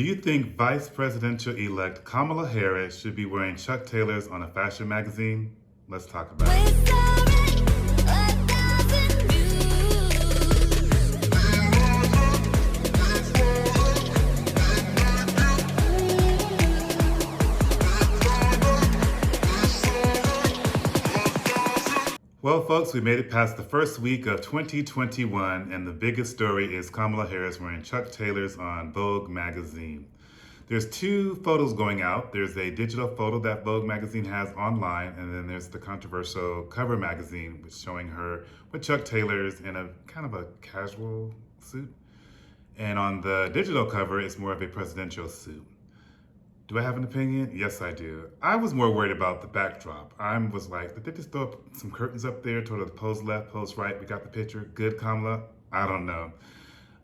Do you think Vice Presidential-elect Kamala Harris should be wearing Chuck Taylors on a fashion magazine? Let's talk about it. Well, folks, we made it past the first week of 2021, and the biggest story is Kamala Harris wearing Chuck Taylors on Vogue magazine. There's two photos going out. There's a digital photo that Vogue magazine has online, and then there's the controversial cover magazine, which is showing her with Chuck Taylors in a kind of a casual suit. And on the digital cover, it's more of a presidential suit. Do I have an opinion? Yes, I do. I was more worried about the backdrop. I was like, did they just throw some curtains up there, toward the pose left, pose right? We got the picture. Good, Kamala? I don't know.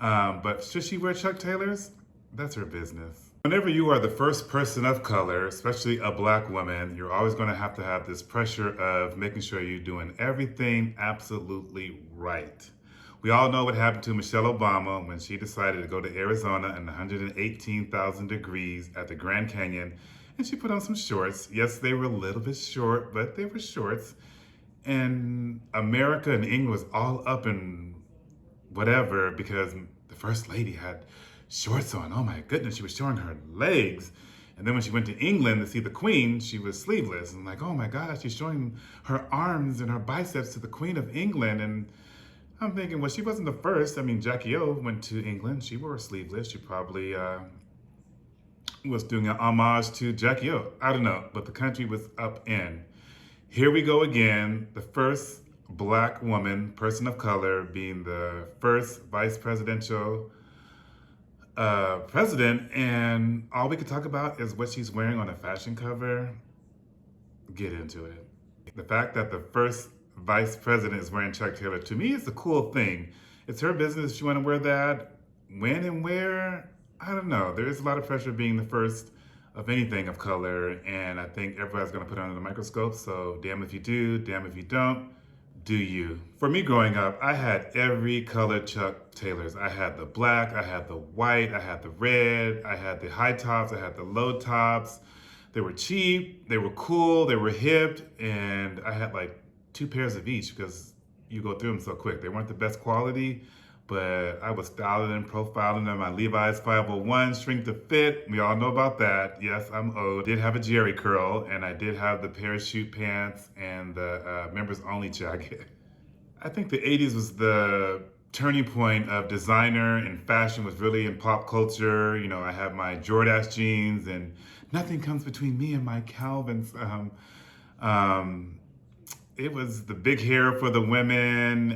But should she wear Chuck Taylors? That's her business. Whenever you are the first person of color, especially a black woman, you're always going to have this pressure of making sure you're doing everything absolutely right. We all know what happened to Michelle Obama when she decided to go to Arizona in 118,000 degrees at the Grand Canyon, and she put on some shorts. Yes, they were a little bit short, but they were shorts. And America and England was all up in whatever because the First Lady had shorts on. Oh my goodness, she was showing her legs. And then when she went to England to see the Queen, she was sleeveless. And like, oh my gosh, she's showing her arms and her biceps to the Queen of England. And I'm thinking, well, she wasn't the first. I mean, Jackie O went to England. She wore sleeveless. She probably was doing an homage to Jackie O. I don't know, but the country was up in. Here we go again. The first black woman, person of color, being the first vice presidential president. And all we could talk about is what she's wearing on a fashion cover. Get into it. The fact that the first vice president is wearing Chuck Taylor, to me, it's a cool thing. It's her business if she want to wear that. When and where, I don't know. There is a lot of pressure being the first of anything of color, and I think everybody's going to put it under the microscope, so damn if you do, damn if you don't, do you. For me growing up, I had every color Chuck Taylors. I had the black, I had the white, I had the red, I had the high tops, I had the low tops. They were cheap, they were cool, they were hip, and I had like 2 pairs of each because you go through them so quick. They weren't the best quality, but I was styling and profiling them. My Levi's 501 shrink to fit. We all know about that. Yes, I'm old. Did have a Jerry curl, and I did have the parachute pants and the members only jacket. I think the 80s was the turning point of designer and fashion was really in pop culture. You know, I have my Jordache jeans and nothing comes between me and my Calvins. It was the big hair for the women,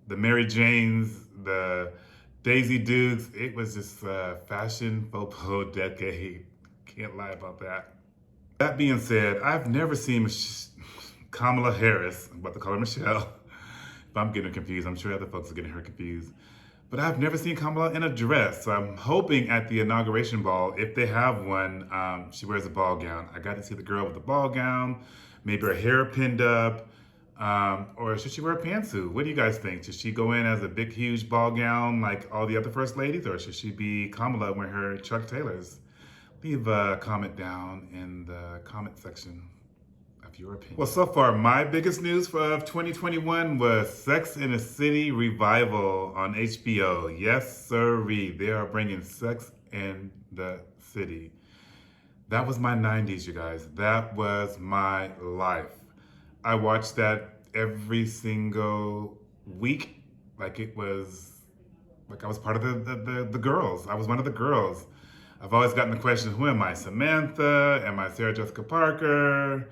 the Mary Janes, the Daisy Dukes. It was just a fashion faux pas decade. Can't lie about that. That being said, I've never seen Kamala Harris, I'm about to call her Michelle. If I'm getting her confused, I'm sure other folks are getting her confused. But I've never seen Kamala in a dress. So I'm hoping at the inauguration ball, if they have one, she wears a ball gown. I got to see the girl with the ball gown. Maybe her hair pinned up, or should she wear a pantsuit? What do you guys think? Should she go in as a big, huge ball gown like all the other first ladies, or should she be Kamala wearing her Chuck Taylors? Leave a comment down in the comment section of your opinion. Well, so far, my biggest news of 2021 was Sex and the City revival on HBO. Yes, sirree. They are bringing Sex and the City. That was my 90s, you guys. That was my life. I watched that every single week, like I was part of the girls. I was one of the girls. I've always gotten the question, who am I? Samantha? Am I Sarah Jessica Parker?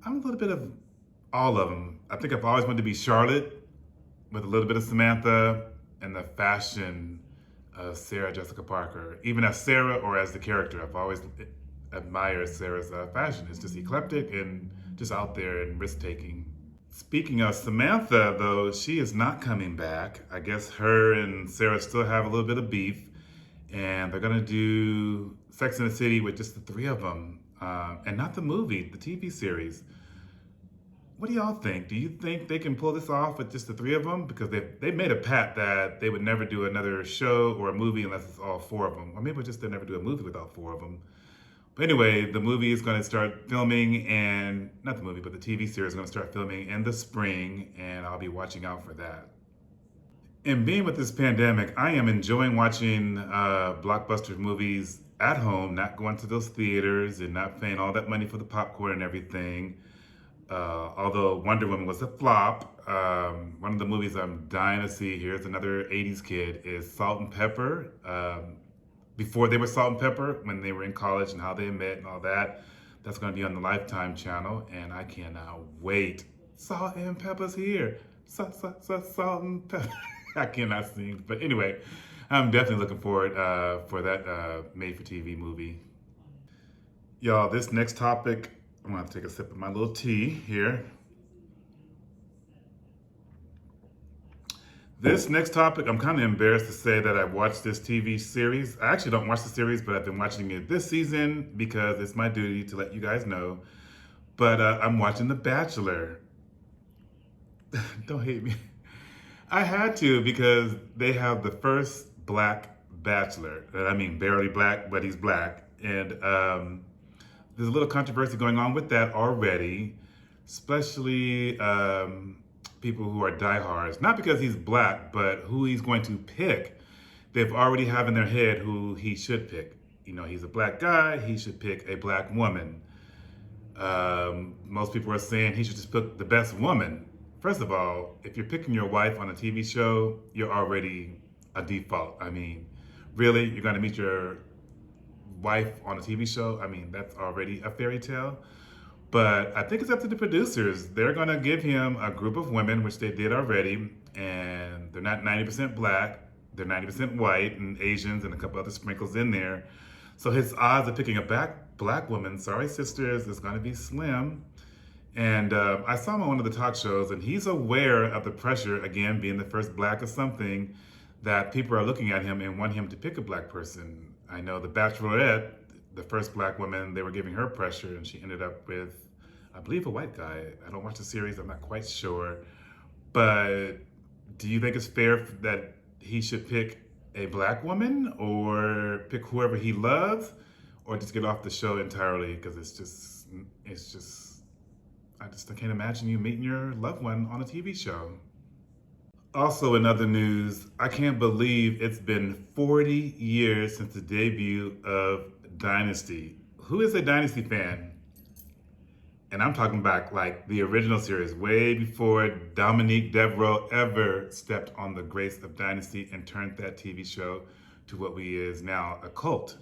I'm a little bit of all of them. I think I've always wanted to be Charlotte with a little bit of Samantha and the fashion of Sarah Jessica Parker. Even as Sarah or as the character, I've always admire Sarah's fashion. It's just eclectic and just out there and risk-taking. Speaking of Samantha, though, she is not coming back. I guess her and Sarah still have a little bit of beef, and they're gonna do Sex and the City with just the 3 of them, and not the movie, the TV series. What do y'all think? Do you think they can pull this off with just the three of them? Because they made a pact that they would never do another show or a movie unless it's all four of them. Or maybe just they'll never do a movie without four of them. But anyway, the movie is going to start filming, and not the movie, but the TV series is going to start filming in the spring, and I'll be watching out for that. And being with this pandemic, I am enjoying watching blockbuster movies at home, not going to those theaters and not paying all that money for the popcorn and everything. Although Wonder Woman was a flop, one of the movies I'm dying to see, here's another 80s kid, is Salt and Pepper. Before they were Salt and Pepper, when they were in college and how they met and all that. That's going to be on the Lifetime channel, and I cannot wait. Salt and Pepper's here. Salt and Pepper. I cannot sing. But anyway, I'm definitely looking forward for that made-for-TV movie. Y'all, this next topic, I'm going to take a sip of my little tea here. This next topic, I'm kind of embarrassed to say that I watched this TV series. I actually don't watch the series, but I've been watching it this season because it's my duty to let you guys know. But I'm watching The Bachelor. Don't hate me. I had to because they have the first black bachelor. I mean, barely black, but he's black. And there's a little controversy going on with that already, especially people who are diehards. Not because he's black, but who he's going to pick. They've already have in their head who he should pick. You know, he's a black guy, he should pick a black woman. Most people are saying he should just pick the best woman. First of all, if you're picking your wife on a TV show, you're already a default. I mean, really, you're gonna meet your wife on a TV show? I mean, that's already a fairy tale. But I think it's up to the producers. They're gonna give him a group of women, which they did already, and they're not 90% black, they're 90% white and Asians and a couple other sprinkles in there. So his odds of picking a black woman, sorry sisters, is gonna be slim. And I saw him on one of the talk shows, and he's aware of the pressure, again, being the first black or something, that people are looking at him and want him to pick a black person. I know the Bachelorette, the first black woman, they were giving her pressure, and she ended up with, I believe, a white guy. I don't watch the series, I'm not quite sure. But do you think it's fair that he should pick a black woman, or pick whoever he loves, or just get off the show entirely? Because I can't imagine you meeting your loved one on a TV show. Also, in other news, I can't believe it's been 40 years since the debut of Dynasty. Who is a Dynasty fan? And I'm talking back like the original series, way before Dominique Devereaux ever stepped on the grace of Dynasty and turned that TV show to what we is now, a cult.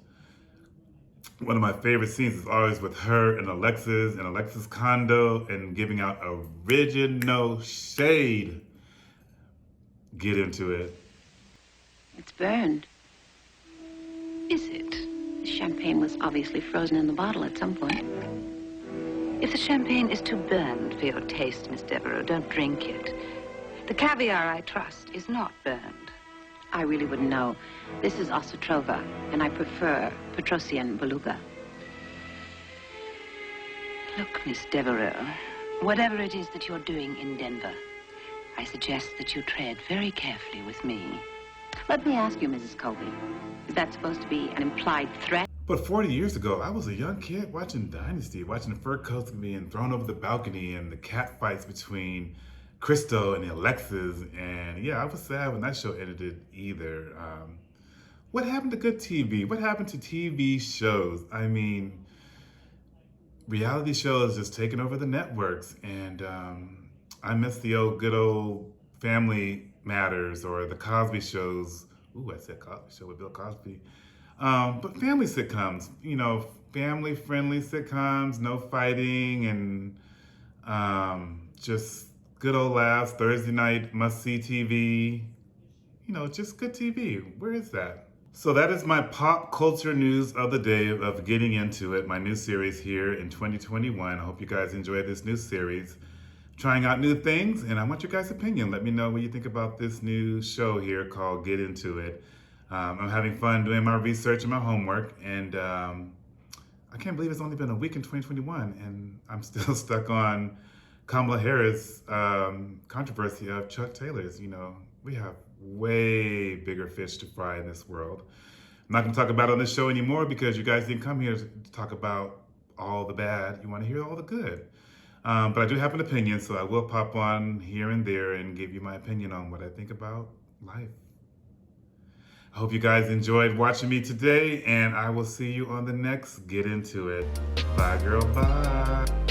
One of my favorite scenes is always with her and Alexis condo, and giving out original shade. Get into it. It's burned. Is it? The champagne was obviously frozen in the bottle at some point. If the champagne is too burned for your taste, Miss Devereaux, don't drink it. The caviar, I trust, is not burned. I really wouldn't know. This is Osotrova, and I prefer Petrosian Beluga. Look, Miss Devereaux, whatever it is that you're doing in Denver, I suggest that you tread very carefully with me. Let me ask you, Mrs. Colby, is that supposed to be an implied threat? But 40 years ago, I was a young kid watching Dynasty, watching the fur coats being thrown over the balcony and the cat fights between Crystal and Alexis. And yeah, I was sad when that show ended either. What happened to good TV? What happened to TV shows? I mean, reality shows just taking over the networks. And I miss the good old Family Matters or the Cosby shows. Ooh, I said Cosby Show with Bill Cosby. But family sitcoms, you know, family-friendly sitcoms, no fighting, and just good old laughs, Thursday night must-see TV, you know, just good TV. Where is that? So that is my pop culture news of the day of Getting Into It, my new series here in 2021. I hope you guys enjoy this new series, trying out new things, and I want your guys' opinion. Let me know what you think about this new show here called Get Into It. I'm having fun doing my research and my homework, and I can't believe it's only been a week in 2021, and I'm still stuck on Kamala Harris controversy of Chuck Taylor's. We have way bigger fish to fry in this world. I'm not going to talk about it on this show anymore because you guys didn't come here to talk about all the bad. You want to hear all the good. But I do have an opinion, so I will pop on here and there and give you my opinion on what I think about life. I hope you guys enjoyed watching me today, and I will see you on the next Get Into It. Bye, girl. Bye.